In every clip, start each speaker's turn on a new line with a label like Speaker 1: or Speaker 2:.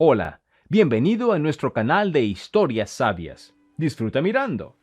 Speaker 1: Hola, bienvenido a nuestro canal de historias sabias. Disfruta mirando.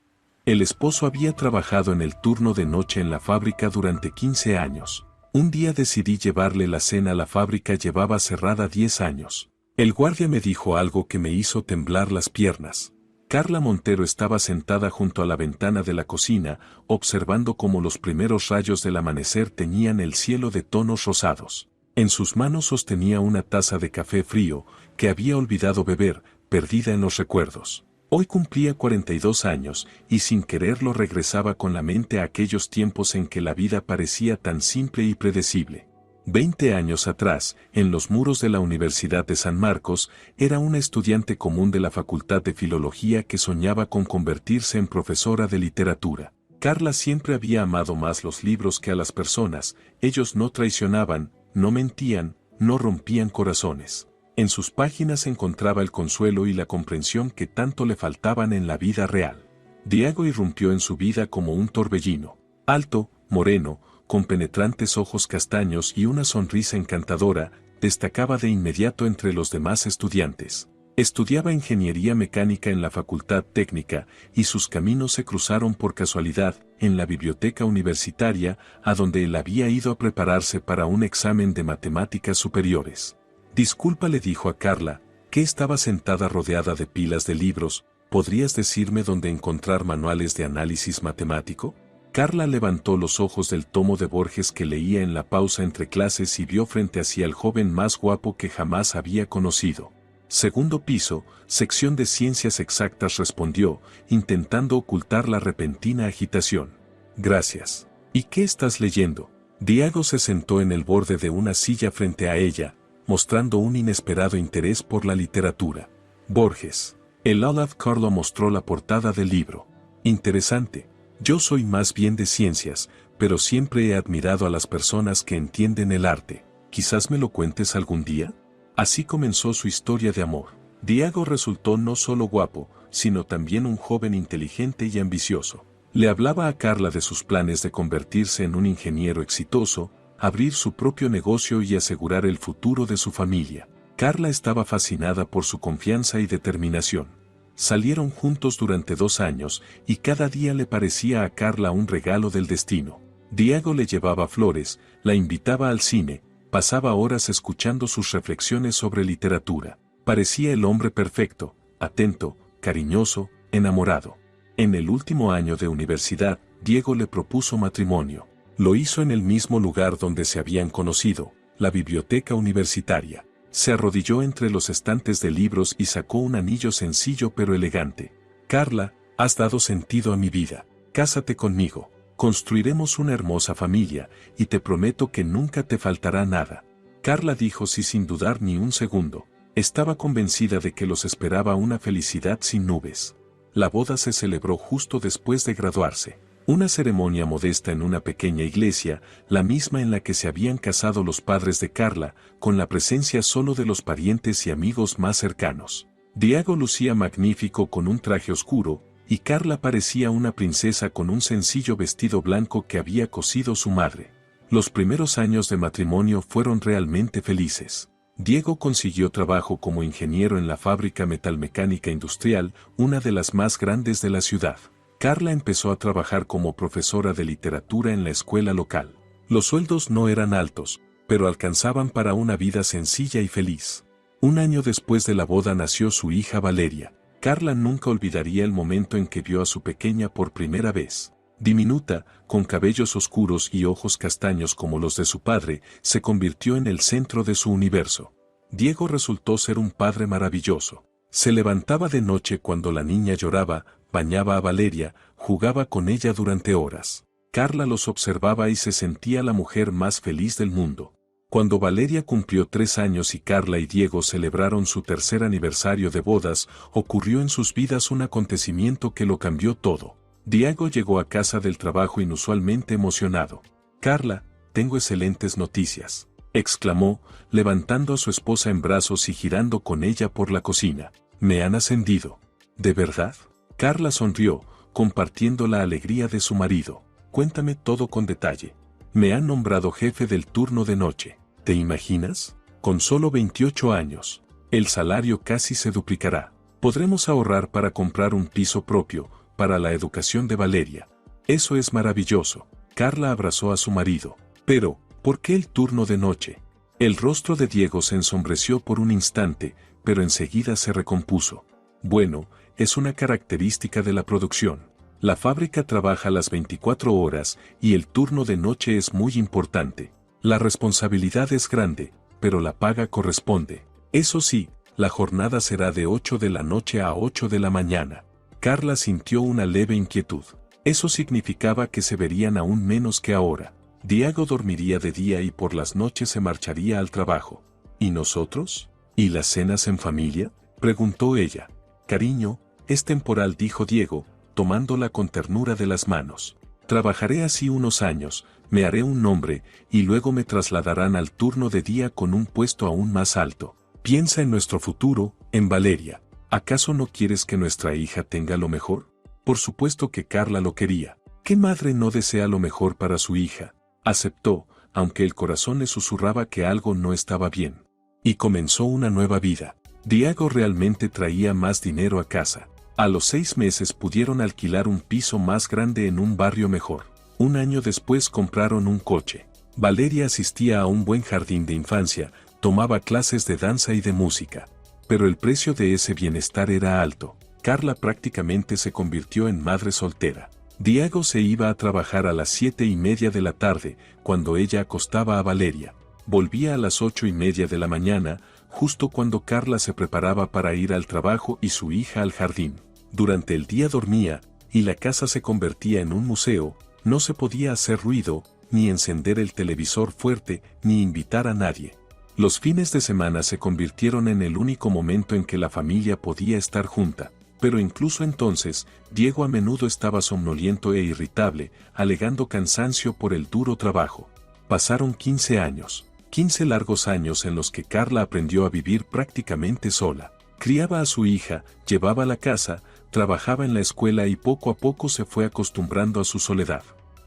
Speaker 2: El esposo había trabajado en el turno de noche en la fábrica durante 15 años. Un día decidí llevarle la cena a la fábrica, llevaba cerrada 10 años. El guardia me dijo algo que me hizo temblar las piernas. Carla Montero estaba sentada junto a la ventana de la cocina, observando cómo los primeros rayos del amanecer teñían el cielo de tonos rosados. En sus manos sostenía una taza de café frío, que había olvidado beber, perdida en los recuerdos. Hoy cumplía 42 años, y sin quererlo regresaba con la mente a aquellos tiempos en que la vida parecía tan simple y predecible. 20 años atrás, en los muros de la Universidad de San Marcos, era una estudiante común de la Facultad de Filología que soñaba con convertirse en profesora de literatura. Carla siempre había amado más los libros que a las personas, ellos no traicionaban, no mentían, no rompían corazones. En sus páginas encontraba el consuelo y la comprensión que tanto le faltaban en la vida real. Diego irrumpió en su vida como un torbellino. Alto, moreno, con penetrantes ojos castaños y una sonrisa encantadora, destacaba de inmediato entre los demás estudiantes. Estudiaba ingeniería mecánica en la Facultad Técnica, y sus caminos se cruzaron por casualidad, en la biblioteca universitaria, a donde él había ido a prepararse para un examen de matemáticas superiores. Disculpa, le dijo a Carla, que estaba sentada rodeada de pilas de libros, ¿podrías decirme dónde encontrar manuales de análisis matemático? Carla levantó los ojos del tomo de Borges que leía en la pausa entre clases y vio frente a sí al joven más guapo que jamás había conocido. Segundo piso, sección de ciencias exactas, respondió, intentando ocultar la repentina agitación. Gracias. ¿Y qué estás leyendo? Diego se sentó en el borde de una silla frente a ella, mostrando un inesperado interés por la literatura. Borges. El Olaf Carlo mostró la portada del libro. Interesante. Yo soy más bien de ciencias, pero siempre he admirado a las personas que entienden el arte. ¿Quizás me lo cuentes algún día? Así comenzó su historia de amor. Diego resultó no solo guapo, sino también un joven inteligente y ambicioso. Le hablaba a Carla de sus planes de convertirse en un ingeniero exitoso, abrir su propio negocio y asegurar el futuro de su familia. Carla estaba fascinada por su confianza y determinación. Salieron juntos durante 2 años, y cada día le parecía a Carla un regalo del destino. Diego le llevaba flores, la invitaba al cine, pasaba horas escuchando sus reflexiones sobre literatura. Parecía el hombre perfecto, atento, cariñoso, enamorado. En el último año de universidad, Diego le propuso matrimonio. Lo hizo en el mismo lugar donde se habían conocido, la biblioteca universitaria. Se arrodilló entre los estantes de libros y sacó un anillo sencillo pero elegante. Carla, has dado sentido a mi vida. Cásate conmigo. Construiremos una hermosa familia, y te prometo que nunca te faltará nada. Carla dijo sí sin dudar ni un segundo. Estaba convencida de que los esperaba una felicidad sin nubes. La boda se celebró justo después de graduarse. Una ceremonia modesta en una pequeña iglesia, la misma en la que se habían casado los padres de Carla, con la presencia solo de los parientes y amigos más cercanos. Diego lucía magnífico con un traje oscuro, y Carla parecía una princesa con un sencillo vestido blanco que había cosido su madre. Los primeros años de matrimonio fueron realmente felices. Diego consiguió trabajo como ingeniero en la fábrica metalmecánica industrial, una de las más grandes de la ciudad. Carla empezó a trabajar como profesora de literatura en la escuela local. Los sueldos no eran altos, pero alcanzaban para una vida sencilla y feliz. Un año después de la boda nació su hija Valeria. Carla nunca olvidaría el momento en que vio a su pequeña por primera vez. Diminuta, con cabellos oscuros y ojos castaños como los de su padre, se convirtió en el centro de su universo. Diego resultó ser un padre maravilloso. Se levantaba de noche cuando la niña lloraba, bañaba a Valeria, jugaba con ella durante horas. Carla los observaba y se sentía la mujer más feliz del mundo. Cuando Valeria cumplió 3 años y Carla y Diego celebraron su tercer aniversario de bodas, ocurrió en sus vidas un acontecimiento que lo cambió todo. Diego llegó a casa del trabajo inusualmente emocionado. Carla, tengo excelentes noticias, exclamó, levantando a su esposa en brazos y girando con ella por la cocina. Me han ascendido. ¿De verdad? Carla sonrió, compartiendo la alegría de su marido. Cuéntame todo con detalle. Me han nombrado jefe del turno de noche. ¿Te imaginas? Con solo 28 años. El salario casi se duplicará. Podremos ahorrar para comprar un piso propio, para la educación de Valeria. Eso es maravilloso. Carla abrazó a su marido. Pero, ¿por qué el turno de noche? El rostro de Diego se ensombreció por un instante, pero enseguida se recompuso. Bueno, es una característica de la producción. La fábrica trabaja las 24 horas y el turno de noche es muy importante. La responsabilidad es grande, pero la paga corresponde. Eso sí, la jornada será de 8 de la noche a 8 de la mañana. Carla sintió una leve inquietud. Eso significaba que se verían aún menos que ahora. Diego dormiría de día y por las noches se marcharía al trabajo. ¿Y nosotros? ¿Y las cenas en familia?, preguntó ella. Cariño, es temporal, dijo Diego, tomándola con ternura de las manos. Trabajaré así unos años, me haré un nombre, y luego me trasladarán al turno de día con un puesto aún más alto. Piensa en nuestro futuro, en Valeria. ¿Acaso no quieres que nuestra hija tenga lo mejor? Por supuesto que Carla lo quería. ¿Qué madre no desea lo mejor para su hija? Aceptó, aunque el corazón le susurraba que algo no estaba bien. Y comenzó una nueva vida. Diego realmente traía más dinero a casa. A los 6 meses pudieron alquilar un piso más grande en un barrio mejor. Un año después compraron un coche. Valeria asistía a un buen jardín de infancia, tomaba clases de danza y de música. Pero el precio de ese bienestar era alto. Carla prácticamente se convirtió en madre soltera. Diego se iba a trabajar a las 7:30 de la tarde, cuando ella acostaba a Valeria. Volvía a las 8:30 de la mañana, justo cuando Carla se preparaba para ir al trabajo y su hija al jardín. Durante el día dormía, y la casa se convertía en un museo. No se podía hacer ruido, ni encender el televisor fuerte, ni invitar a nadie. Los fines de semana se convirtieron en el único momento en que la familia podía estar junta. Pero incluso entonces, Diego a menudo estaba somnoliento e irritable, alegando cansancio por el duro trabajo. Pasaron 15 años. 15 largos años en los que Carla aprendió a vivir prácticamente sola. Criaba a su hija, llevaba la casa, trabajaba en la escuela y poco a poco se fue acostumbrando a su soledad.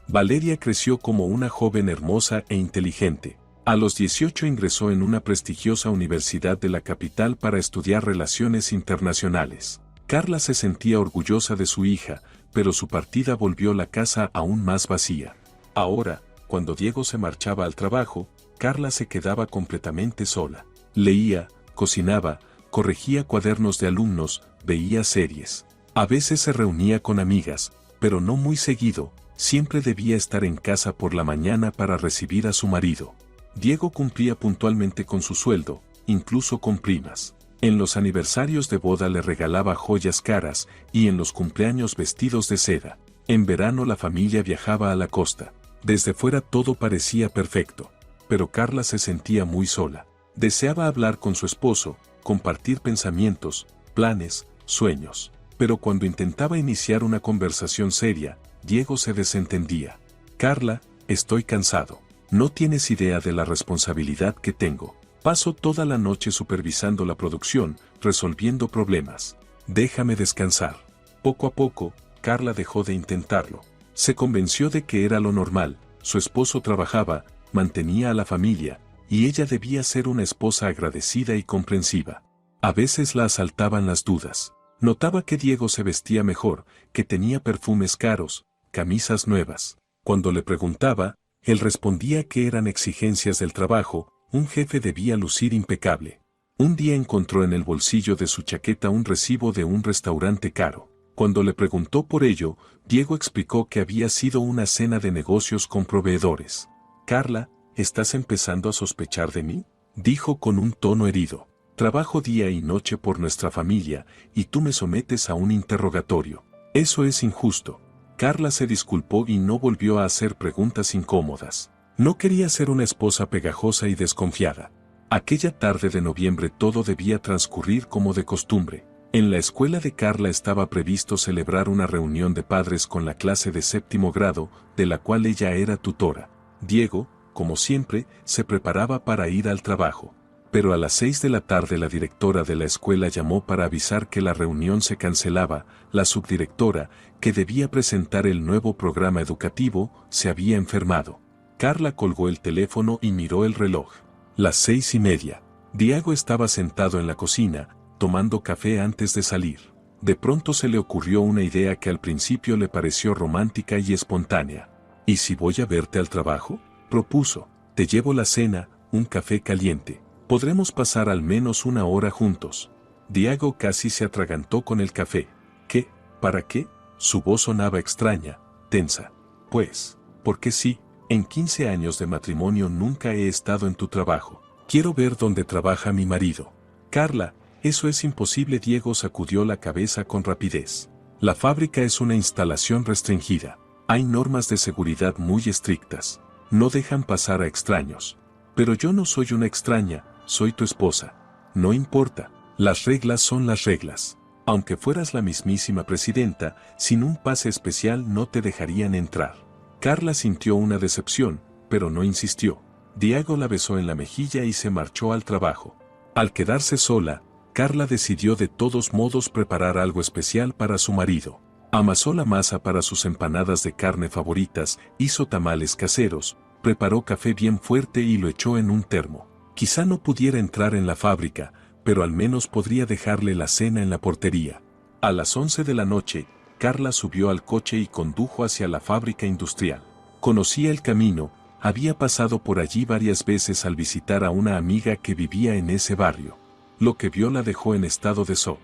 Speaker 2: Valeria creció como una joven hermosa e inteligente. A los 18 ingresó en una prestigiosa universidad de la capital para estudiar relaciones internacionales. Carla se sentía orgullosa de su hija, pero su partida volvió la casa aún más vacía. Ahora, cuando Diego se marchaba al trabajo, Carla se quedaba completamente sola. Leía, cocinaba, corregía cuadernos de alumnos, veía series. A veces se reunía con amigas, pero no muy seguido, siempre debía estar en casa por la mañana para recibir a su marido. Diego cumplía puntualmente con su sueldo, incluso con primas. En los aniversarios de boda le regalaba joyas caras y en los cumpleaños vestidos de seda. En verano la familia viajaba a la costa. Desde fuera todo parecía perfecto. Pero Carla se sentía muy sola. Deseaba hablar con su esposo, compartir pensamientos, planes, sueños. Pero cuando intentaba iniciar una conversación seria, Diego se desentendía. Carla, estoy cansado. No tienes idea de la responsabilidad que tengo. Paso toda la noche supervisando la producción, resolviendo problemas. Déjame descansar. Poco a poco, Carla dejó de intentarlo. Se convenció de que era lo normal, su esposo trabajaba, mantenía a la familia, y ella debía ser una esposa agradecida y comprensiva. A veces la asaltaban las dudas. Notaba que Diego se vestía mejor, que tenía perfumes caros, camisas nuevas. Cuando le preguntaba, él respondía que eran exigencias del trabajo. Un jefe debía lucir impecable. Un día encontró en el bolsillo de su chaqueta un recibo de un restaurante caro. Cuando le preguntó por ello, Diego explicó que había sido una cena de negocios con proveedores. Carla, ¿estás empezando a sospechar de mí?, dijo con un tono herido. Trabajo día y noche por nuestra familia, y tú me sometes a un interrogatorio. Eso es injusto. Carla se disculpó y no volvió a hacer preguntas incómodas. No quería ser una esposa pegajosa y desconfiada. Aquella tarde de noviembre todo debía transcurrir como de costumbre. En la escuela de Carla estaba previsto celebrar una reunión de padres con la clase de 7º grado, de la cual ella era tutora. Diego, como siempre, se preparaba para ir al trabajo. Pero a las 6 de la tarde la directora de la escuela llamó para avisar que la reunión se cancelaba. La subdirectora, que debía presentar el nuevo programa educativo, se había enfermado. Carla colgó el teléfono y miró el reloj. Las 6:30. Diego estaba sentado en la cocina, tomando café antes de salir. De pronto se le ocurrió una idea que al principio le pareció romántica y espontánea. ¿Y si voy a verte al trabajo?, propuso. Te llevo la cena, un café caliente. Podremos pasar al menos una hora juntos. Diego casi se atragantó con el café. ¿Qué? ¿Para qué? Su voz sonaba extraña, tensa. Pues, porque sí, en 15 años de matrimonio nunca he estado en tu trabajo. Quiero ver dónde trabaja mi marido. Carla, eso es imposible. Diego sacudió la cabeza con rapidez. La fábrica es una instalación restringida. Hay normas de seguridad muy estrictas. No dejan pasar a extraños. Pero yo no soy una extraña, soy tu esposa. No importa, las reglas son las reglas. Aunque fueras la mismísima presidenta, sin un pase especial no te dejarían entrar. Carla sintió una decepción, pero no insistió. Diego la besó en la mejilla y se marchó al trabajo. Al quedarse sola, Carla decidió de todos modos preparar algo especial para su marido. Amasó la masa para sus empanadas de carne favoritas, hizo tamales caseros, preparó café bien fuerte y lo echó en un termo. Quizá no pudiera entrar en la fábrica, pero al menos podría dejarle la cena en la portería. A las 11 de la noche, Carla subió al coche y condujo hacia la fábrica industrial. Conocía el camino, había pasado por allí varias veces al visitar a una amiga que vivía en ese barrio. Lo que vio la dejó en estado de shock.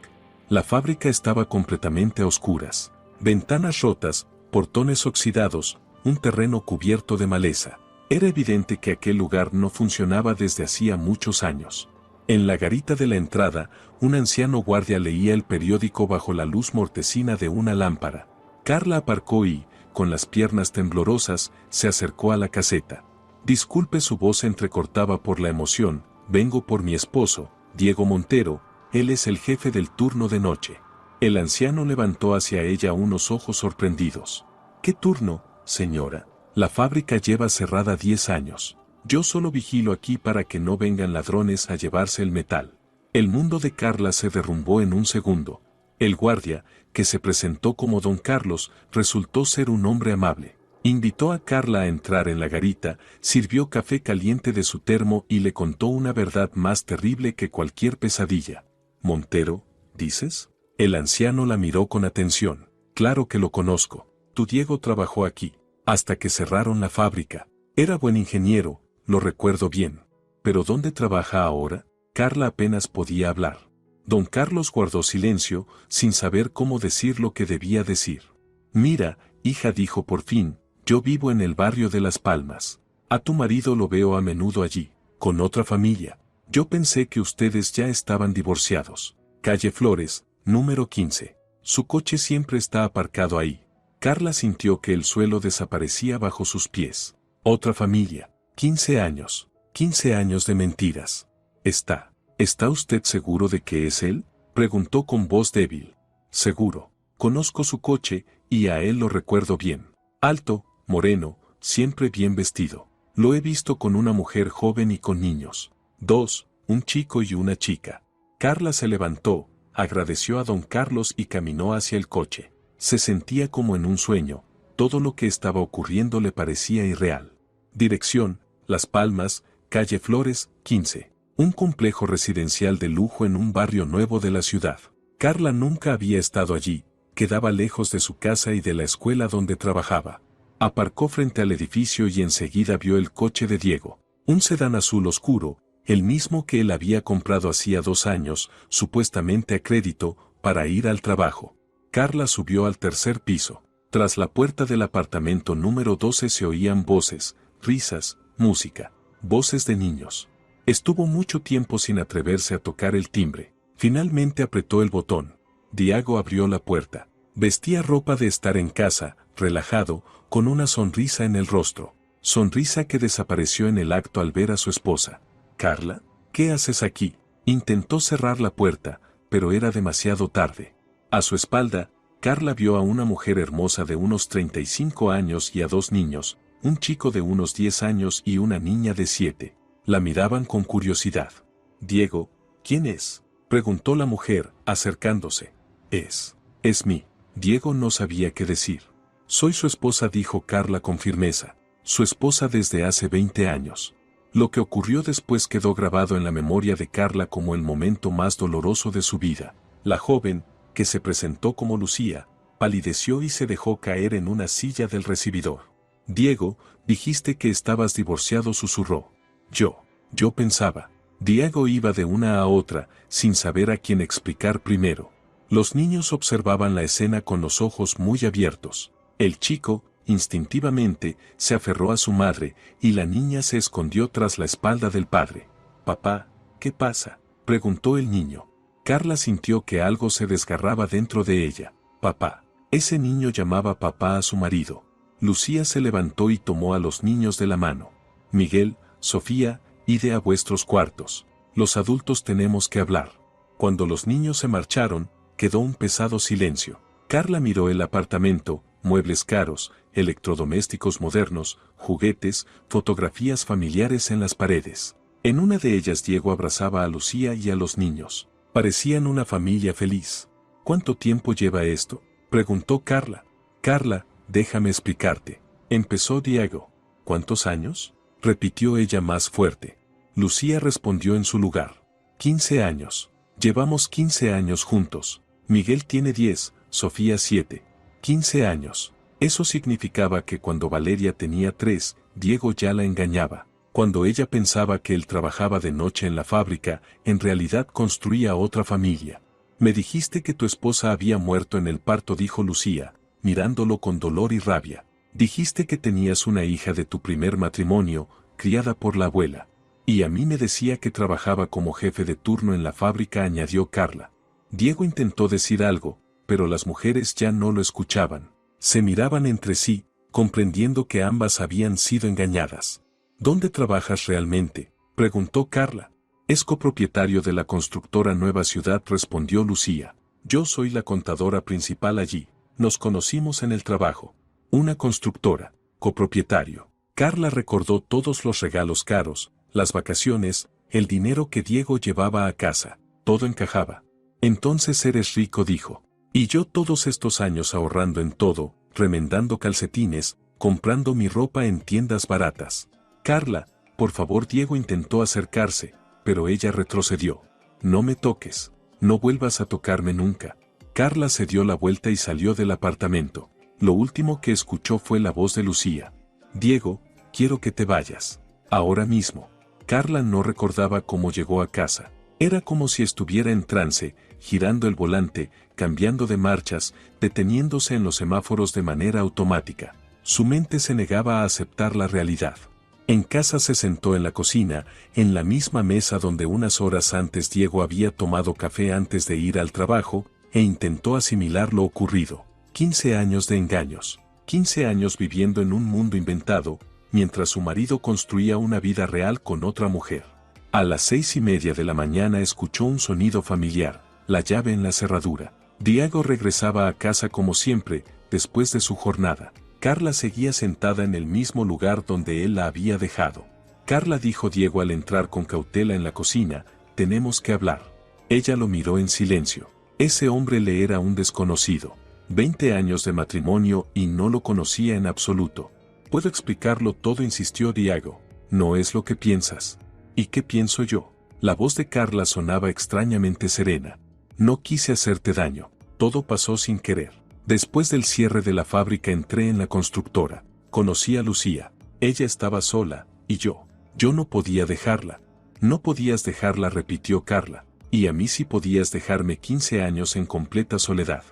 Speaker 2: La fábrica estaba completamente a oscuras. Ventanas rotas, portones oxidados, un terreno cubierto de maleza. Era evidente que aquel lugar no funcionaba desde hacía muchos años. En la garita de la entrada, un anciano guardia leía el periódico bajo la luz mortecina de una lámpara. Carla aparcó y, con las piernas temblorosas, se acercó a la caseta. Disculpe, su voz se entrecortaba por la emoción. Vengo por mi esposo, Diego Montero, él es el jefe del turno de noche. El anciano levantó hacia ella unos ojos sorprendidos. ¿Qué turno, señora? La fábrica lleva cerrada 10 años. Yo solo vigilo aquí para que no vengan ladrones a llevarse el metal. El mundo de Carla se derrumbó en un segundo. El guardia, que se presentó como don Carlos, resultó ser un hombre amable. Invitó a Carla a entrar en la garita, sirvió café caliente de su termo y le contó una verdad más terrible que cualquier pesadilla. ¿Montero, dices? El anciano la miró con atención. Claro que lo conozco. Tu Diego trabajó aquí, hasta que cerraron la fábrica. Era buen ingeniero, lo recuerdo bien. ¿Pero dónde trabaja ahora? Carla apenas podía hablar. Don Carlos guardó silencio, sin saber cómo decir lo que debía decir. Mira, hija, dijo por fin, yo vivo en el barrio de Las Palmas. A tu marido lo veo a menudo allí, con otra familia. Yo pensé que ustedes ya estaban divorciados. Calle Flores, número 15. Su coche siempre está aparcado ahí. Carla sintió que el suelo desaparecía bajo sus pies. Otra familia. 15 años. 15 años de mentiras. ¿Está usted seguro de que es él? Preguntó con voz débil. Seguro. Conozco su coche, y a él lo recuerdo bien. Alto, moreno, siempre bien vestido. Lo he visto con una mujer joven y con niños. Dos, un chico y una chica. Carla se levantó, agradeció a don Carlos y caminó hacia el coche. Se sentía como en un sueño, todo lo que estaba ocurriendo le parecía irreal. Dirección, Las Palmas, calle Flores, 15. Un complejo residencial de lujo en un barrio nuevo de la ciudad. Carla nunca había estado allí, quedaba lejos de su casa y de la escuela donde trabajaba. Aparcó frente al edificio y enseguida vio el coche de Diego. Un sedán azul oscuro, el mismo que él había comprado hacía 2 años, supuestamente a crédito, para ir al trabajo. Carla subió al tercer piso. Tras la puerta del apartamento número 12 se oían voces, risas, música, voces de niños. Estuvo mucho tiempo sin atreverse a tocar el timbre. Finalmente apretó el botón. Diego abrió la puerta. Vestía ropa de estar en casa, relajado, con una sonrisa en el rostro. Sonrisa que desapareció en el acto al ver a su esposa. «Carla, ¿qué haces aquí?» Intentó cerrar la puerta, pero era demasiado tarde. A su espalda, Carla vio a una mujer hermosa de unos 35 años y a 2 niños, un chico de unos 10 años y una niña de 7. La miraban con curiosidad. «Diego, ¿quién es?», preguntó la mujer, acercándose. Es mí». Diego no sabía qué decir. «Soy su esposa», dijo Carla con firmeza. «Su esposa desde hace 20 años. Lo que ocurrió después quedó grabado en la memoria de Carla como el momento más doloroso de su vida. La joven, que se presentó como Lucía, palideció y se dejó caer en una silla del recibidor. Diego, dijiste que estabas divorciado, susurró. Yo pensaba. Diego iba de una a otra, sin saber a quién explicar primero. Los niños observaban la escena con los ojos muy abiertos. El chico, instintivamente, se aferró a su madre, y la niña se escondió tras la espalda del padre. «Papá, ¿qué pasa?», preguntó el niño. Carla sintió que algo se desgarraba dentro de ella. «Papá». Ese niño llamaba papá a su marido. Lucía se levantó y tomó a los niños de la mano. «Miguel, Sofía, id a vuestros cuartos. Los adultos tenemos que hablar». Cuando los niños se marcharon, quedó un pesado silencio. Carla miró el apartamento, muebles caros, electrodomésticos modernos, juguetes, fotografías familiares en las paredes. En una de ellas Diego abrazaba a Lucía y a los niños. Parecían una familia feliz. «¿Cuánto tiempo lleva esto?», preguntó Carla. «Carla, déjame explicarte», empezó Diego. «¿Cuántos años?», repitió ella más fuerte. Lucía respondió en su lugar. 15 años. Llevamos 15 años juntos. Miguel tiene 10, Sofía 7. 15 años. Eso significaba que cuando Valeria tenía 3, Diego ya la engañaba. Cuando ella pensaba que él trabajaba de noche en la fábrica, en realidad construía otra familia. «Me dijiste que tu esposa había muerto en el parto», dijo Lucía, mirándolo con dolor y rabia. «Dijiste que tenías una hija de tu primer matrimonio, criada por la abuela. Y a mí me decía que trabajaba como jefe de turno en la fábrica», añadió Carla. Diego intentó decir algo, pero las mujeres ya no lo escuchaban. Se miraban entre sí, comprendiendo que ambas habían sido engañadas. «¿Dónde trabajas realmente?», preguntó Carla. «Es copropietario de la constructora Nueva Ciudad», respondió Lucía. «Yo soy la contadora principal allí. Nos conocimos en el trabajo». «Una constructora, copropietario». Carla recordó todos los regalos caros, las vacaciones, el dinero que Diego llevaba a casa. Todo encajaba. «Entonces eres rico», dijo. «Y yo todos estos años ahorrando en todo, remendando calcetines, comprando mi ropa en tiendas baratas». «Carla, por favor». Diego intentó acercarse, pero ella retrocedió. «No me toques. No vuelvas a tocarme nunca». Carla se dio la vuelta y salió del apartamento. Lo último que escuchó fue la voz de Lucía. «Diego, quiero que te vayas. Ahora mismo». Carla no recordaba cómo llegó a casa. Era como si estuviera en trance, girando el volante, cambiando de marchas, deteniéndose en los semáforos de manera automática. Su mente se negaba a aceptar la realidad. En casa se sentó en la cocina, en la misma mesa donde unas horas antes Diego había tomado café antes de ir al trabajo, e intentó asimilar lo ocurrido. 15 años de engaños. 15 años viviendo en un mundo inventado, mientras su marido construía una vida real con otra mujer. A las 6:30 de la mañana escuchó un sonido familiar, la llave en la cerradura. Diego regresaba a casa como siempre, después de su jornada. Carla seguía sentada en el mismo lugar donde él la había dejado. «Carla», dijo Diego al entrar con cautela en la cocina, «tenemos que hablar». Ella lo miró en silencio. Ese hombre le era un desconocido. 20 años de matrimonio y no lo conocía en absoluto. «Puedo explicarlo todo», insistió Diego. «No es lo que piensas». «¿Y qué pienso yo?». La voz de Carla sonaba extrañamente serena. «No quise hacerte daño. Todo pasó sin querer. Después del cierre de la fábrica entré en la constructora. Conocí a Lucía. Ella estaba sola, y yo no podía dejarla». «No podías dejarla», repitió Carla. «Y a mí sí podías dejarme 15 años en completa soledad».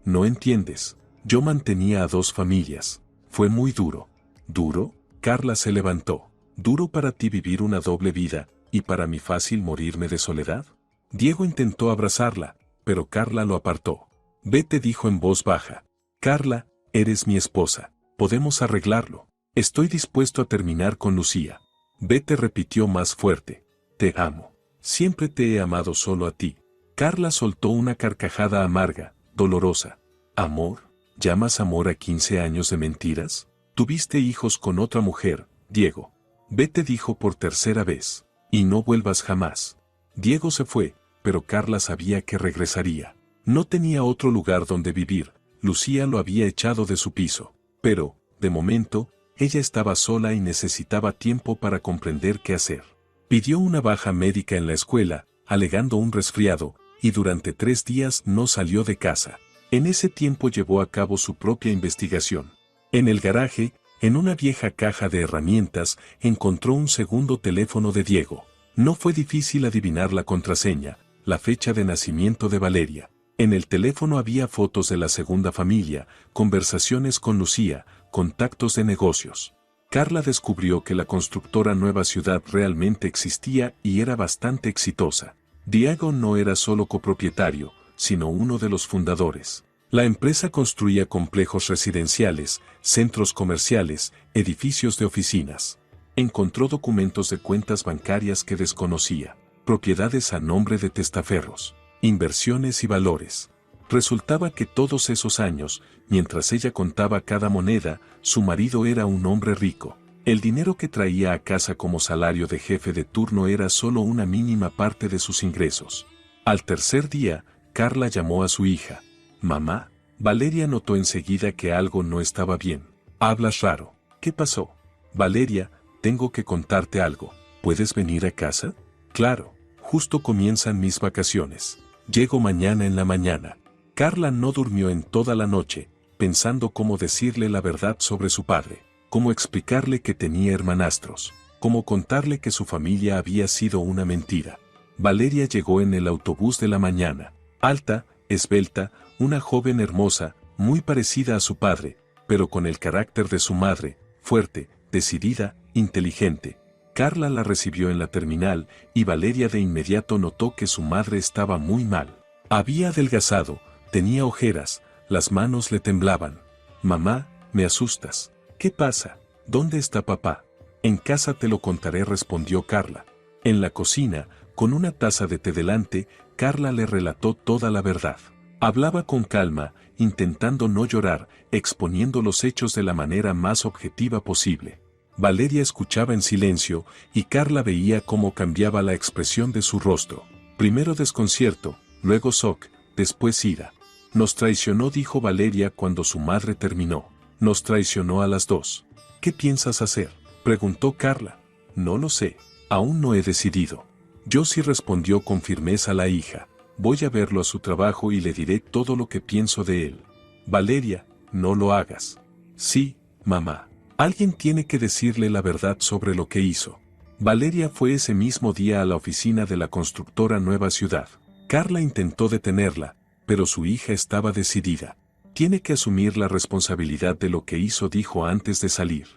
Speaker 2: «No entiendes. Yo mantenía a 2 familias. Fue muy duro». «¿Duro?». Carla se levantó. «¿Duro para ti vivir una doble vida, y para mí fácil morirme de soledad?». Diego intentó abrazarla, pero Carla lo apartó. «Vete», dijo en voz baja. «Carla, eres mi esposa. Podemos arreglarlo. Estoy dispuesto a terminar con Lucía». «Vete», repitió más fuerte. «Te amo. Siempre te he amado solo a ti». Carla soltó una carcajada amarga, dolorosa. «¿Amor? ¿Llamas amor a 15 años de mentiras? Tuviste hijos con otra mujer, Diego». «Vete», dijo por tercera vez. «Y no vuelvas jamás». Diego se fue, pero Carla sabía que regresaría. No tenía otro lugar donde vivir. Lucía lo había echado de su piso. Pero, de momento, Ella estaba sola y necesitaba tiempo para comprender qué hacer. Pidió una baja médica en la escuela, alegando un resfriado, y durante 3 días no salió de casa. En ese tiempo llevó a cabo su propia investigación. En el garaje, en una vieja caja de herramientas, encontró un segundo teléfono de Diego. No fue difícil adivinar la contraseña, la fecha de nacimiento de Valeria. En el teléfono había fotos de la segunda familia, conversaciones con Lucía, contactos de negocios. Carla descubrió que la constructora Nueva Ciudad realmente existía y era bastante exitosa. Diego no era solo copropietario, sino uno de los fundadores. La empresa construía complejos residenciales, centros comerciales, edificios de oficinas. Encontró documentos de cuentas bancarias que desconocía, propiedades a nombre de testaferros, inversiones y valores. Resultaba que todos esos años, mientras ella contaba cada moneda, su marido era un hombre rico. El dinero que traía a casa como salario de jefe de turno era solo una mínima parte de sus ingresos. Al tercer día, Carla llamó a su hija. «Mamá». Valeria notó enseguida que algo no estaba bien. «Hablas raro. ¿Qué pasó?» «Valeria, tengo que contarte algo. ¿Puedes venir a casa?» «Claro, justo comienzan mis vacaciones. Llego mañana en la mañana». Carla no durmió en toda la noche, pensando cómo decirle la verdad sobre su padre, cómo explicarle que tenía hermanastros, cómo contarle que su familia había sido una mentira. Valeria llegó en el autobús de la mañana, alta, esbelta, una joven hermosa, muy parecida a su padre, pero con el carácter de su madre, fuerte, decidida, inteligente. Carla la recibió en la terminal y Valeria de inmediato notó que su madre estaba muy mal. Había adelgazado, tenía ojeras, las manos le temblaban. «Mamá, me asustas. ¿Qué pasa? ¿Dónde está papá?» «En casa te lo contaré», respondió Carla. En la cocina, con una taza de té delante, Carla le relató toda la verdad. Hablaba con calma, intentando no llorar, exponiendo los hechos de la manera más objetiva posible. Valeria escuchaba en silencio, y Carla veía cómo cambiaba la expresión de su rostro. Primero desconcierto, luego shock, después ira. «Nos traicionó», dijo Valeria cuando su madre terminó. «Nos traicionó a las dos». «¿Qué piensas hacer?», preguntó Carla. «No lo sé. Aún no he decidido». «Yo sí», respondió con firmeza la hija. «Voy a verlo a su trabajo y le diré todo lo que pienso de él». «Valeria, no lo hagas». «Sí, mamá. Alguien tiene que decirle la verdad sobre lo que hizo». Valeria fue ese mismo día a la oficina de la constructora Nueva Ciudad. Carla intentó detenerla, pero su hija estaba decidida. «Tiene que asumir la responsabilidad de lo que hizo», dijo antes de salir.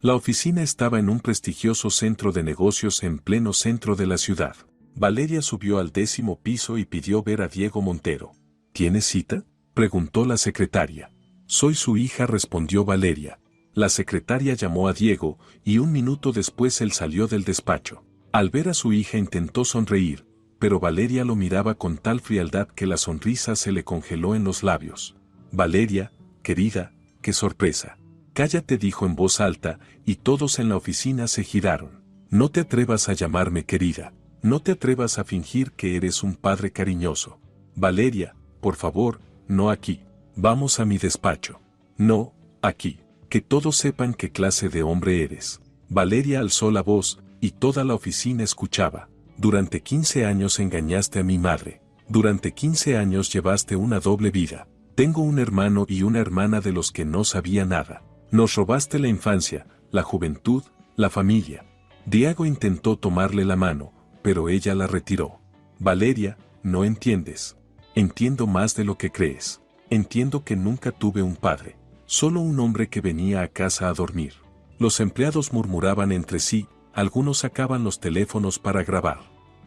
Speaker 2: La oficina estaba en un prestigioso centro de negocios en pleno centro de la ciudad. Valeria subió al 10º piso y pidió ver a Diego Montero. «¿Tienes cita?», preguntó la secretaria. «Soy su hija», respondió Valeria. La secretaria llamó a Diego, y un minuto después él salió del despacho. Al ver a su hija intentó sonreír, pero Valeria lo miraba con tal frialdad que la sonrisa se le congeló en los labios. «Valeria, querida, qué sorpresa». «Cállate», dijo en voz alta, y todos en la oficina se giraron. «No te atrevas a llamarme querida. No te atrevas a fingir que eres un padre cariñoso. Valeria, por favor, no aquí. Vamos a mi despacho». «No, aquí. Que todos sepan qué clase de hombre eres». Valeria alzó la voz, y toda la oficina escuchaba. «Durante 15 años engañaste a mi madre. Durante 15 años llevaste una doble vida. Tengo un hermano y una hermana de los que no sabía nada. Nos robaste la infancia, la juventud, la familia». Diego intentó tomarle la mano, pero ella la retiró. «Valeria, no entiendes. Entiendo más de lo que crees. Entiendo que nunca tuve un padre. Solo un hombre que venía a casa a dormir». Los empleados murmuraban entre sí, algunos sacaban los teléfonos para grabar.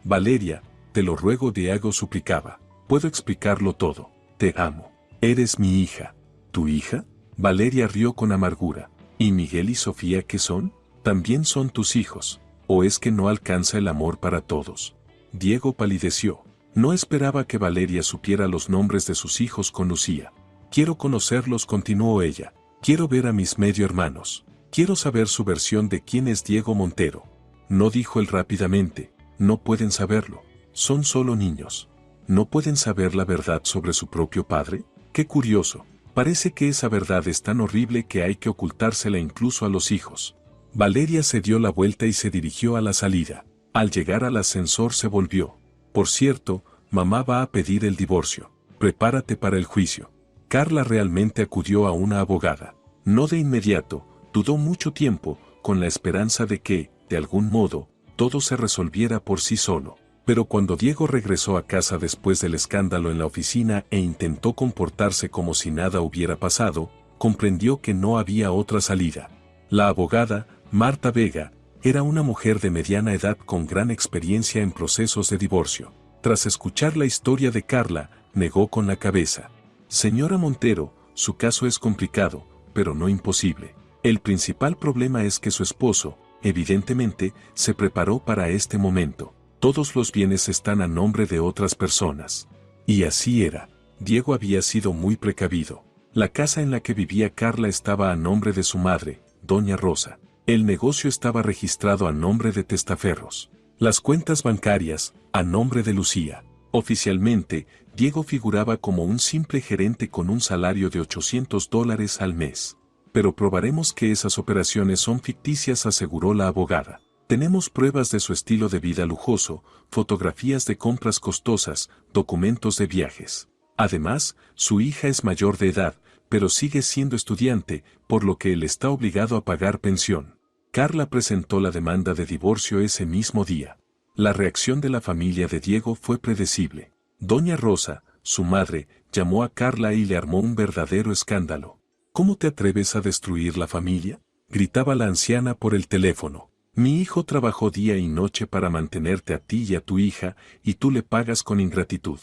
Speaker 2: «Valeria, te lo ruego», Diego suplicaba. «Puedo explicarlo todo. Te amo. Eres mi hija». «¿Tu hija?». Valeria rió con amargura. «¿Y Miguel y Sofía qué son? También son tus hijos. ¿O es que no alcanza el amor para todos?». Diego palideció. No esperaba que Valeria supiera los nombres de sus hijos con Lucía. «Quiero conocerlos», continuó ella. «Quiero ver a mis medio hermanos. Quiero saber su versión de quién es Diego Montero». «No», dijo él rápidamente. «No pueden saberlo. Son solo niños. ¿No pueden saber la verdad sobre su propio padre? Qué curioso». Parece que esa verdad es tan horrible que hay que ocultársela incluso a los hijos. Valeria se dio la vuelta y se dirigió a la salida. Al llegar al ascensor se volvió. Por cierto, mamá va a pedir el divorcio. Prepárate para el juicio. Carla realmente acudió a una abogada. No de inmediato, dudó mucho tiempo, con la esperanza de que, de algún modo, todo se resolviera por sí solo. Pero cuando Diego regresó a casa después del escándalo en la oficina e intentó comportarse como si nada hubiera pasado, comprendió que no había otra salida. La abogada, Marta Vega, era una mujer de mediana edad con gran experiencia en procesos de divorcio. Tras escuchar la historia de Carla, negó con la cabeza. Señora Montero, su caso es complicado, pero no imposible. El principal problema es que su esposo, evidentemente, se preparó para este momento. Todos los bienes están a nombre de otras personas. Y así era. Diego había sido muy precavido. La casa en la que vivía Carla estaba a nombre de su madre, doña Rosa. El negocio estaba registrado a nombre de testaferros. Las cuentas bancarias, a nombre de Lucía. Oficialmente, Diego figuraba como un simple gerente con un salario de $800 al mes. Pero probaremos que esas operaciones son ficticias, aseguró la abogada. Tenemos pruebas de su estilo de vida lujoso, fotografías de compras costosas, documentos de viajes. Además, su hija es mayor de edad, pero sigue siendo estudiante, por lo que él está obligado a pagar pensión. Carla presentó la demanda de divorcio ese mismo día. La reacción de la familia de Diego fue predecible. Doña Rosa, su madre, llamó a Carla y le armó un verdadero escándalo. ¿Cómo te atreves a destruir la familia?, gritaba la anciana por el teléfono. Mi hijo trabajó día y noche para mantenerte a ti y a tu hija, y tú le pagas con ingratitud.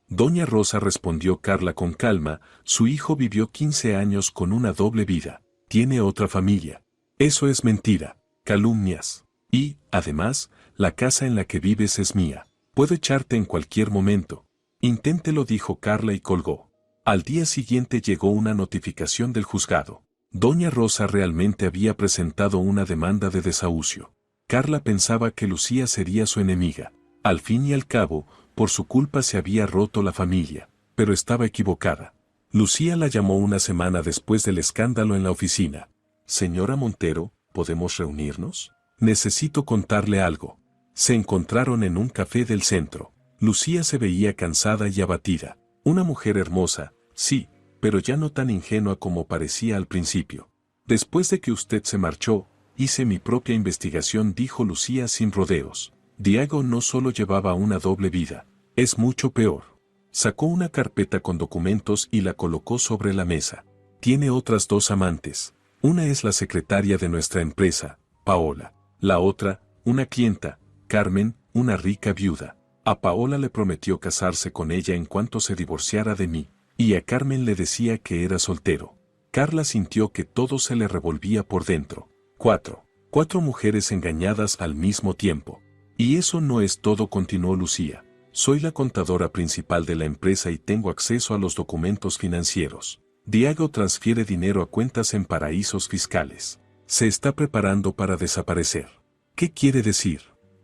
Speaker 2: Doña Rosa, respondió Carla con calma, su hijo vivió 15 años con una doble vida. Tiene otra familia. Eso es mentira, calumnias. Y, además, la casa en la que vives es mía. Puedo echarte en cualquier momento. Inténtelo, dijo Carla y colgó. Al día siguiente llegó una notificación del juzgado. Doña Rosa realmente había presentado una demanda de desahucio. Carla pensaba que Lucía sería su enemiga. Al fin y al cabo, por su culpa se había roto la familia, pero estaba equivocada. Lucía la llamó una semana después del escándalo en la oficina. Señora Montero, ¿podemos reunirnos? Necesito contarle algo. Se encontraron en un café del centro. Lucía se veía cansada y abatida. Una mujer hermosa, sí, pero ya no tan ingenua como parecía al principio. Después de que usted se marchó, hice mi propia investigación, dijo Lucía sin rodeos. Diego no solo llevaba una doble vida, es mucho peor. Sacó una carpeta con documentos y la colocó sobre la mesa. Tiene otras 2 amantes. Una es la secretaria de nuestra empresa, Paola. La otra, una clienta, Carmen, una rica viuda. A Paola le prometió casarse con ella en cuanto se divorciara de mí, y a Carmen le decía que era soltero. Carla sintió que todo se le revolvía por dentro. 4 mujeres engañadas al mismo tiempo. Y eso no es todo, continuó Lucía. Soy la contadora principal de la empresa y tengo acceso a los documentos financieros. Diego transfiere dinero a cuentas en paraísos fiscales. Se está preparando para desaparecer. ¿Qué quiere decir?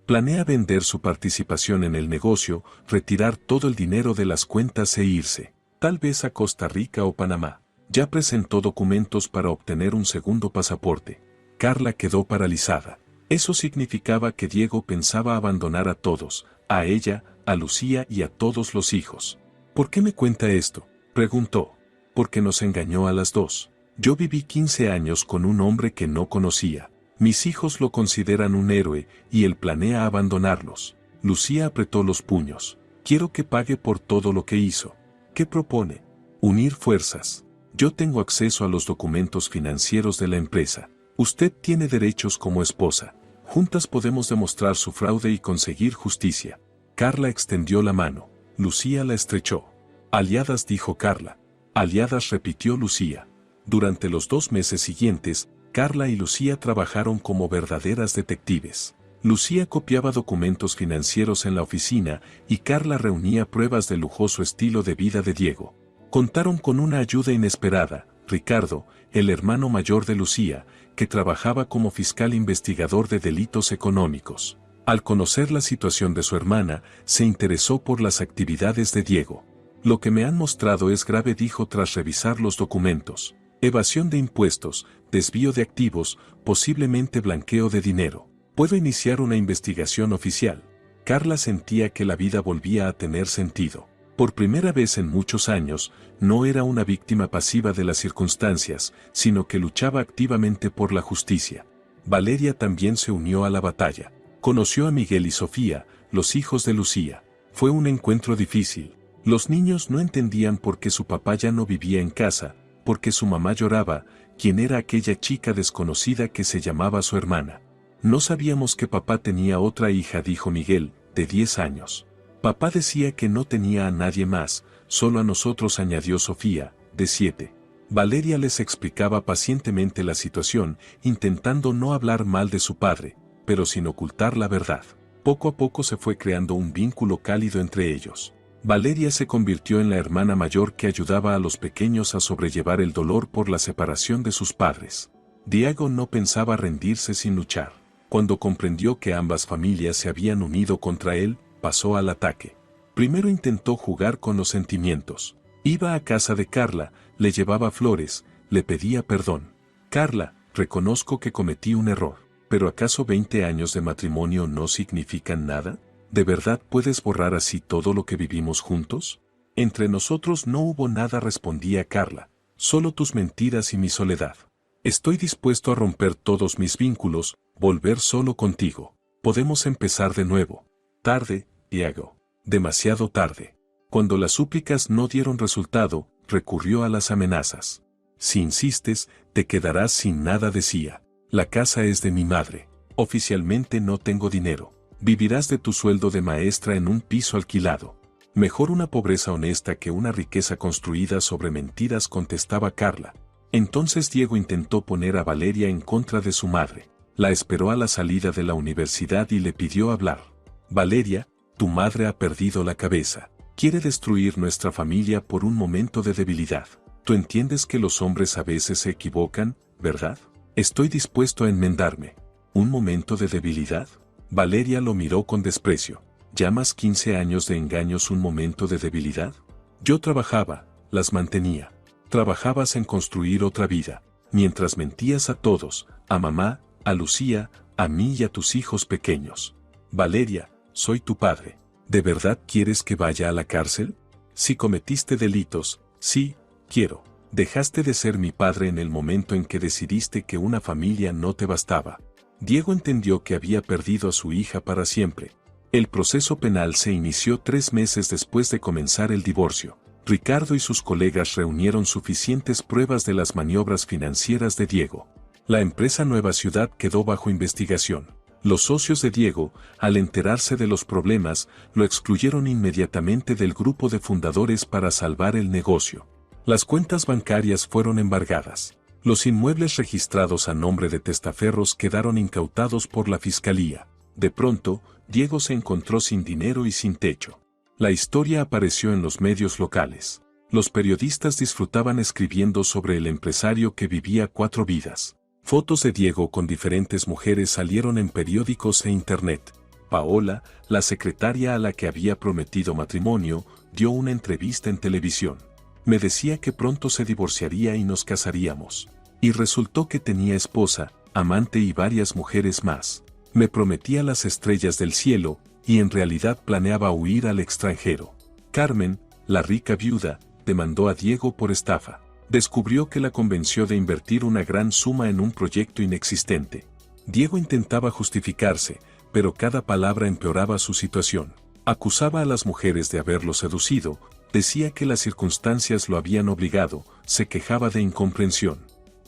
Speaker 2: Planea vender su participación en el negocio, retirar todo el dinero de las cuentas e irse, tal vez a Costa Rica o Panamá. Ya presentó documentos para obtener un segundo pasaporte. Carla quedó paralizada. Eso significaba que Diego pensaba abandonar a todos, a ella, a Lucía y a todos los hijos. ¿Por qué me cuenta esto?, preguntó. Porque nos engañó a las 2. Yo viví 15 años con un hombre que no conocía. Mis hijos lo consideran un héroe y él planea abandonarlos. Lucía apretó los puños. Quiero que pague por todo lo que hizo. ¿Qué propone? Unir fuerzas. Yo tengo acceso a los documentos financieros de la empresa. Usted tiene derechos como esposa. Juntas podemos demostrar su fraude y conseguir justicia. Carla extendió la mano. Lucía la estrechó. Aliadas, dijo Carla. Aliadas, repitió Lucía. Durante los 2 meses siguientes, Carla y Lucía trabajaron como verdaderas detectives. Lucía copiaba documentos financieros en la oficina y Carla reunía pruebas del lujoso estilo de vida de Diego. Contaron con una ayuda inesperada, Ricardo, el hermano mayor de Lucía, que trabajaba como fiscal investigador de delitos económicos. Al conocer la situación de su hermana, se interesó por las actividades de Diego. Lo que me han mostrado es grave, dijo tras revisar los documentos. Evasión de impuestos, desvío de activos, posiblemente blanqueo de dinero. Puedo iniciar una investigación oficial. Carla sentía que la vida volvía a tener sentido. Por primera vez en muchos años, no era una víctima pasiva de las circunstancias, sino que luchaba activamente por la justicia. Valeria también se unió a la batalla. Conoció a Miguel y Sofía, los hijos de Lucía. Fue un encuentro difícil. Los niños no entendían por qué su papá ya no vivía en casa, por qué su mamá lloraba, quién era aquella chica desconocida que se llamaba su hermana. No sabíamos que papá tenía otra hija, dijo Miguel, de 10 años. Papá decía que no tenía a nadie más, solo a nosotros, añadió Sofía, de 7. Valeria les explicaba pacientemente la situación, intentando no hablar mal de su padre, pero sin ocultar la verdad. Poco a poco se fue creando un vínculo cálido entre ellos. Valeria se convirtió en la hermana mayor que ayudaba a los pequeños a sobrellevar el dolor por la separación de sus padres. Diego no pensaba rendirse sin luchar. Cuando comprendió que ambas familias se habían unido contra él, pasó al ataque. Primero intentó jugar con los sentimientos. Iba a casa de Carla, le llevaba flores, le pedía perdón. Carla, reconozco que cometí un error, pero ¿acaso 20 años de matrimonio no significan nada? ¿De verdad puedes borrar así todo lo que vivimos juntos? Entre nosotros no hubo nada, respondía Carla, solo tus mentiras y mi soledad. Estoy dispuesto a romper todos mis vínculos, volver solo contigo. Podemos empezar de nuevo. Tarde, Diego. Demasiado tarde. Cuando las súplicas no dieron resultado, recurrió a las amenazas. Si insistes, te quedarás sin nada, decía. La casa es de mi madre. Oficialmente no tengo dinero. Vivirás de tu sueldo de maestra en un piso alquilado. Mejor una pobreza honesta que una riqueza construida sobre mentiras, contestaba Carla. Entonces Diego intentó poner a Valeria en contra de su madre. La esperó a la salida de la universidad y le pidió hablar. Valeria, tu madre ha perdido la cabeza. Quiere destruir nuestra familia por un momento de debilidad. Tú entiendes que los hombres a veces se equivocan, ¿verdad? Estoy dispuesto a enmendarme. ¿Un momento de debilidad? Valeria lo miró con desprecio. ¿Llamas 15 años de engaños un momento de debilidad? Yo trabajaba, las mantenía. Trabajabas en construir otra vida, mientras mentías a todos, a mamá, a Lucía, a mí y a tus hijos pequeños. Valeria, soy tu padre. ¿De verdad quieres que vaya a la cárcel? Si cometiste delitos, sí, quiero. Dejaste de ser mi padre en el momento en que decidiste que una familia no te bastaba. Diego entendió que había perdido a su hija para siempre. El proceso penal se inició 3 meses después de comenzar el divorcio. Ricardo y sus colegas reunieron suficientes pruebas de las maniobras financieras de Diego. La empresa Nueva Ciudad quedó bajo investigación. Los socios de Diego, al enterarse de los problemas, lo excluyeron inmediatamente del grupo de fundadores para salvar el negocio. Las cuentas bancarias fueron embargadas. Los inmuebles registrados a nombre de testaferros quedaron incautados por la fiscalía. De pronto, Diego se encontró sin dinero y sin techo. La historia apareció en los medios locales. Los periodistas disfrutaban escribiendo sobre el empresario que vivía 4 vidas. Fotos de Diego con diferentes mujeres salieron en periódicos e internet. Paola, la secretaria a la que había prometido matrimonio, dio una entrevista en televisión. Me decía que pronto se divorciaría y nos casaríamos. Y resultó que tenía esposa, amante y varias mujeres más. Me prometía las estrellas del cielo, y en realidad planeaba huir al extranjero. Carmen, la rica viuda, demandó a Diego por estafa. Descubrió que la convenció de invertir una gran suma en un proyecto inexistente. Diego intentaba justificarse, pero cada palabra empeoraba su situación. Acusaba a las mujeres de haberlo seducido, decía que las circunstancias lo habían obligado, se quejaba de incomprensión.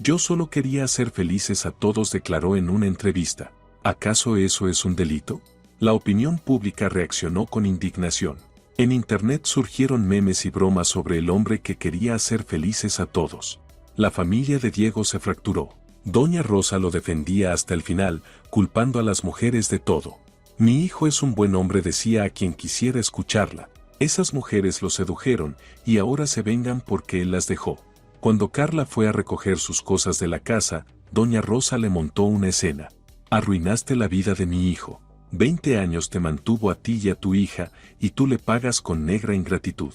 Speaker 2: Yo solo quería hacer felices a todos, declaró en una entrevista. ¿Acaso eso es un delito? La opinión pública reaccionó con indignación. En internet surgieron memes y bromas sobre el hombre que quería hacer felices a todos. La familia de Diego se fracturó. Doña Rosa lo defendía hasta el final, culpando a las mujeres de todo. Mi hijo es un buen hombre, decía a quien quisiera escucharla. Esas mujeres lo sedujeron y ahora se vengan porque él las dejó. Cuando Carla fue a recoger sus cosas de la casa, Doña Rosa le montó una escena. Arruinaste la vida de mi hijo. 20 años te mantuvo a ti y a tu hija, y tú le pagas con negra ingratitud.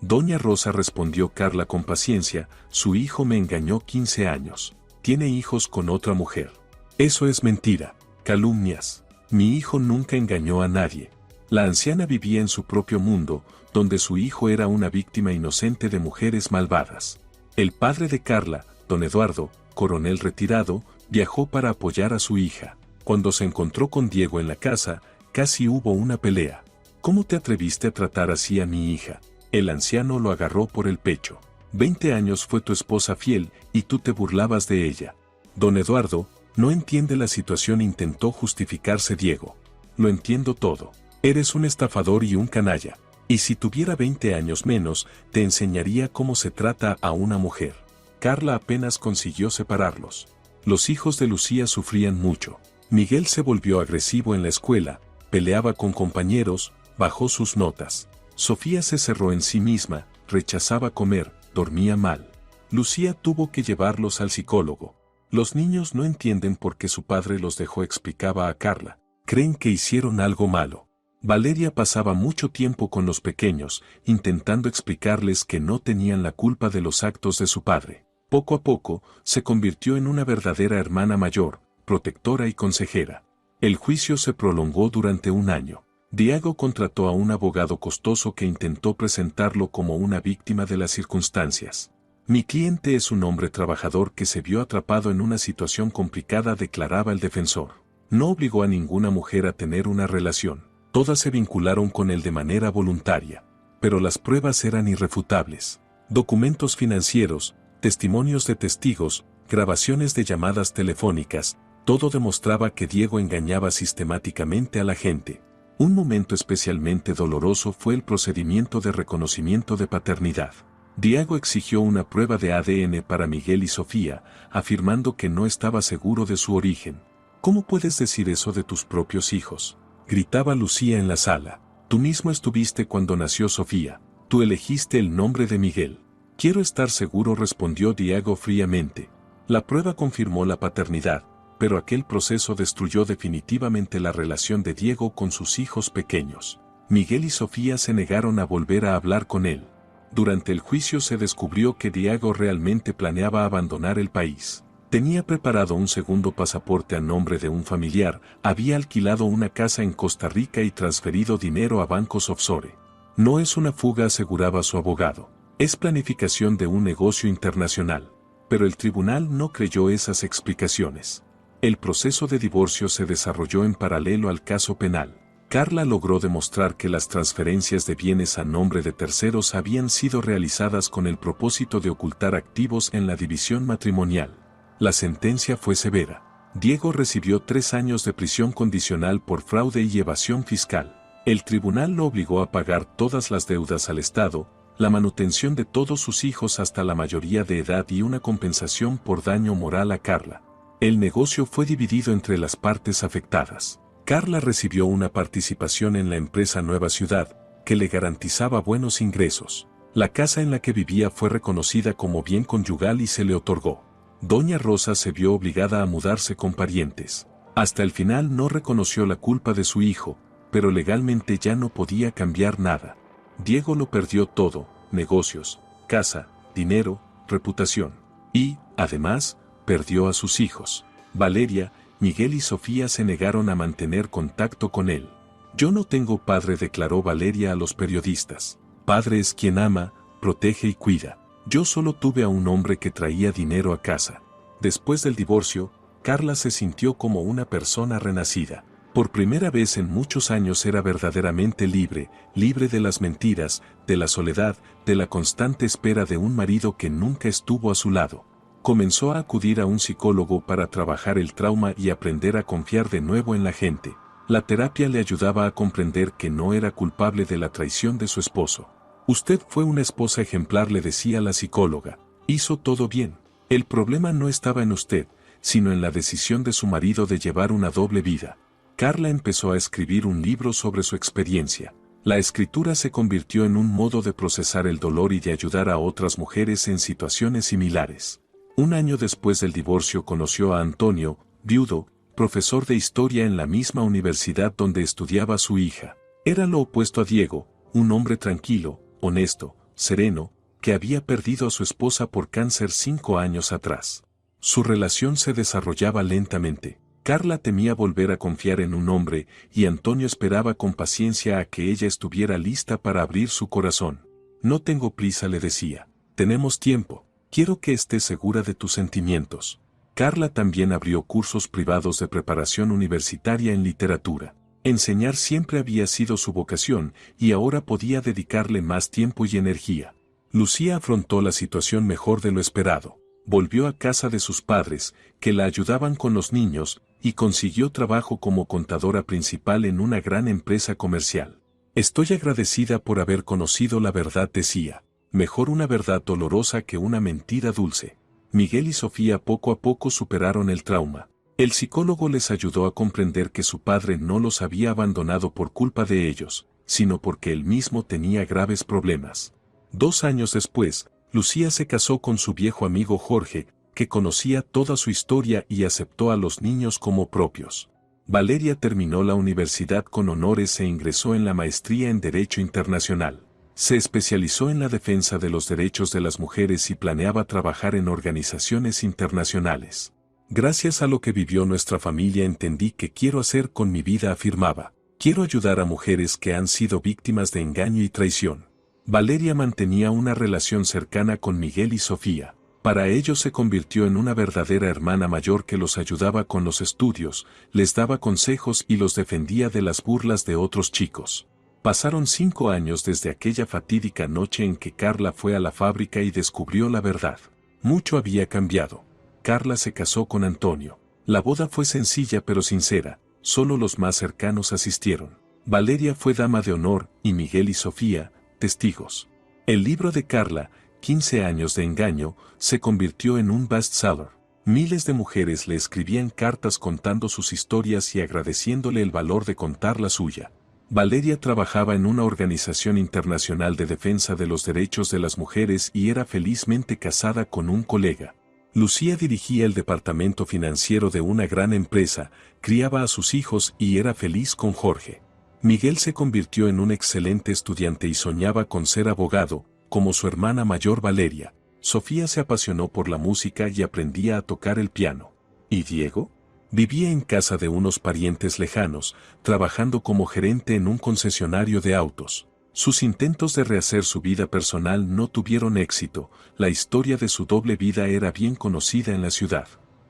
Speaker 2: Doña Rosa, respondió Carla con paciencia, su hijo me engañó 15 años. Tiene hijos con otra mujer. Eso es mentira, calumnias. Mi hijo nunca engañó a nadie. La anciana vivía en su propio mundo, donde su hijo era una víctima inocente de mujeres malvadas. El padre de Carla, don Eduardo, coronel retirado, viajó para apoyar a su hija. Cuando se encontró con Diego en la casa, casi hubo una pelea. ¿Cómo te atreviste a tratar así a mi hija? El anciano lo agarró por el pecho. 20 años fue tu esposa fiel y tú te burlabas de ella. Don Eduardo, no entiende la situación, intentó justificarse Diego. Lo entiendo todo. Eres un estafador y un canalla. Y si tuviera 20 años menos, te enseñaría cómo se trata a una mujer. Carla apenas consiguió separarlos. Los hijos de Lucía sufrían mucho. Miguel se volvió agresivo en la escuela, peleaba con compañeros, bajó sus notas. Sofía se cerró en sí misma, rechazaba comer, dormía mal. Lucía tuvo que llevarlos al psicólogo. Los niños no entienden por qué su padre los dejó, explicaba a Carla. Creen que hicieron algo malo. Valeria pasaba mucho tiempo con los pequeños, intentando explicarles que no tenían la culpa de los actos de su padre. Poco a poco, se convirtió en una verdadera hermana mayor, protectora y consejera. El juicio se prolongó durante un año. Diego contrató a un abogado costoso que intentó presentarlo como una víctima de las circunstancias. Mi cliente es un hombre trabajador que se vio atrapado en una situación complicada, declaraba el defensor. No obligó a ninguna mujer a tener una relación. Todas se vincularon con él de manera voluntaria. Pero las pruebas eran irrefutables. Documentos financieros, testimonios de testigos, grabaciones de llamadas telefónicas, todo demostraba que Diego engañaba sistemáticamente a la gente. Un momento especialmente doloroso fue el procedimiento de reconocimiento de paternidad. Diego exigió una prueba de ADN para Miguel y Sofía, afirmando que no estaba seguro de su origen. ¿Cómo puedes decir eso de tus propios hijos?, gritaba Lucía en la sala. Tú mismo estuviste cuando nació Sofía. Tú elegiste el nombre de Miguel. Quiero estar seguro, respondió Diego fríamente. La prueba confirmó la paternidad, pero aquel proceso destruyó definitivamente la relación de Diego con sus hijos pequeños. Miguel y Sofía se negaron a volver a hablar con él. Durante el juicio se descubrió que Diego realmente planeaba abandonar el país. Tenía preparado un segundo pasaporte a nombre de un familiar, había alquilado una casa en Costa Rica y transferido dinero a bancos offshore. No es una fuga, aseguraba su abogado. Es planificación de un negocio internacional. Pero el tribunal no creyó esas explicaciones. El proceso de divorcio se desarrolló en paralelo al caso penal. Carla logró demostrar que las transferencias de bienes a nombre de terceros habían sido realizadas con el propósito de ocultar activos en la división matrimonial. La sentencia fue severa. Diego recibió 3 años de prisión condicional por fraude y evasión fiscal. El tribunal lo obligó a pagar todas las deudas al Estado, la manutención de todos sus hijos hasta la mayoría de edad y una compensación por daño moral a Carla. El negocio fue dividido entre las partes afectadas. Carla recibió una participación en la empresa Nueva Ciudad, que le garantizaba buenos ingresos. La casa en la que vivía fue reconocida como bien conyugal y se le otorgó. Doña Rosa se vio obligada a mudarse con parientes. Hasta el final no reconoció la culpa de su hijo, pero legalmente ya no podía cambiar nada. Diego lo perdió todo: negocios, casa, dinero, reputación. Y, además, perdió a sus hijos. Valeria, Miguel y Sofía se negaron a mantener contacto con él. Yo no tengo padre, declaró Valeria a los periodistas. Padre es quien ama, protege y cuida. Yo solo tuve a un hombre que traía dinero a casa. Después del divorcio, Carla se sintió como una persona renacida. Por primera vez en muchos años era verdaderamente libre, libre de las mentiras, de la soledad, de la constante espera de un marido que nunca estuvo a su lado. Comenzó a acudir a un psicólogo para trabajar el trauma y aprender a confiar de nuevo en la gente. La terapia le ayudaba a comprender que no era culpable de la traición de su esposo. Usted fue una esposa ejemplar, le decía la psicóloga. Hizo todo bien. El problema no estaba en usted, sino en la decisión de su marido de llevar una doble vida. Carla empezó a escribir un libro sobre su experiencia. La escritura se convirtió en un modo de procesar el dolor y de ayudar a otras mujeres en situaciones similares. Un año después del divorcio conoció a Antonio, viudo, profesor de historia en la misma universidad donde estudiaba su hija. Era lo opuesto a Diego, un hombre tranquilo, honesto, sereno, que había perdido a su esposa por cáncer 5 años atrás. Su relación se desarrollaba lentamente. Carla temía volver a confiar en un hombre y Antonio esperaba con paciencia a que ella estuviera lista para abrir su corazón. No tengo prisa, le decía. Tenemos tiempo. Quiero que estés segura de tus sentimientos. Carla también abrió cursos privados de preparación universitaria en literatura. Enseñar siempre había sido su vocación y ahora podía dedicarle más tiempo y energía. Lucía afrontó la situación mejor de lo esperado. Volvió a casa de sus padres, que la ayudaban con los niños, y consiguió trabajo como contadora principal en una gran empresa comercial. Estoy agradecida por haber conocido la verdad, decía. Mejor una verdad dolorosa que una mentira dulce. Miguel y Sofía poco a poco superaron el trauma. El psicólogo les ayudó a comprender que su padre no los había abandonado por culpa de ellos, sino porque él mismo tenía graves problemas. 2 años después, Lucía se casó con su viejo amigo Jorge, que conocía toda su historia y aceptó a los niños como propios. Valeria terminó la universidad con honores e ingresó en la maestría en Derecho Internacional. Se especializó en la defensa de los derechos de las mujeres y planeaba trabajar en organizaciones internacionales. Gracias a lo que vivió nuestra familia entendí que quiero hacer con mi vida, afirmaba. Quiero ayudar a mujeres que han sido víctimas de engaño y traición. Valeria mantenía una relación cercana con Miguel y Sofía. Para ellos se convirtió en una verdadera hermana mayor que los ayudaba con los estudios, les daba consejos y los defendía de las burlas de otros chicos. Pasaron 5 años desde aquella fatídica noche en que Carla fue a la fábrica y descubrió la verdad. Mucho había cambiado. Carla se casó con Antonio. La boda fue sencilla pero sincera, solo los más cercanos asistieron. Valeria fue dama de honor y Miguel y Sofía, testigos. El libro de Carla, 15 años de engaño, se convirtió en un bestseller. Miles de mujeres le escribían cartas contando sus historias y agradeciéndole el valor de contar la suya. Valeria trabajaba en una organización internacional de defensa de los derechos de las mujeres y era felizmente casada con un colega. Lucía dirigía el departamento financiero de una gran empresa, criaba a sus hijos y era feliz con Jorge. Miguel se convirtió en un excelente estudiante y soñaba con ser abogado, como su hermana mayor Valeria. Sofía se apasionó por la música y aprendía a tocar el piano. ¿Y Diego? Vivía en casa de unos parientes lejanos, trabajando como gerente en un concesionario de autos. Sus intentos de rehacer su vida personal no tuvieron éxito, la historia de su doble vida era bien conocida en la ciudad.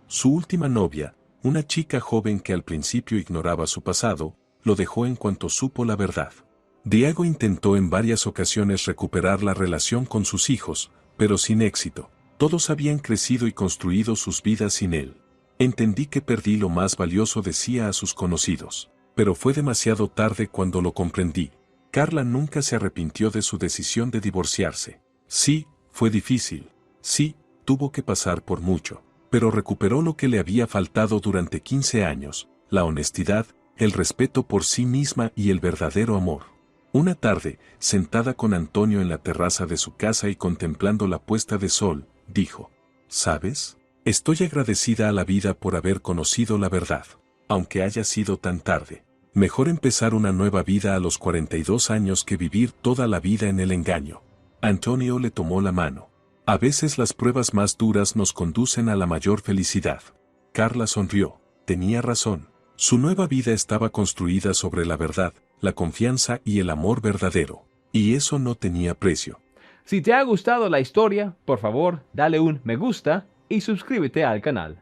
Speaker 2: Su última novia, una chica joven que al principio ignoraba su pasado, lo dejó en cuanto supo la verdad. Diego intentó en varias ocasiones recuperar la relación con sus hijos, pero sin éxito. Todos habían crecido y construido sus vidas sin él. Entendí que perdí lo más valioso, decía a sus conocidos. Pero fue demasiado tarde cuando lo comprendí. Carla nunca se arrepintió de su decisión de divorciarse. Sí, fue difícil. Sí, tuvo que pasar por mucho. Pero recuperó lo que le había faltado durante 15 años, la honestidad, el respeto por sí misma y el verdadero amor. Una tarde, sentada con Antonio en la terraza de su casa y contemplando la puesta de sol, dijo: ¿Sabes? Estoy agradecida a la vida por haber conocido la verdad, aunque haya sido tan tarde. Mejor empezar una nueva vida a los 42 años que vivir toda la vida en el engaño. Antonio le tomó la mano. A veces las pruebas más duras nos conducen a la mayor felicidad. Carla sonrió. Tenía razón. Su nueva vida estaba construida sobre la verdad, la confianza y el amor verdadero. Y eso no tenía precio.
Speaker 1: Si te ha gustado la historia, por favor, dale un me gusta y suscríbete al canal.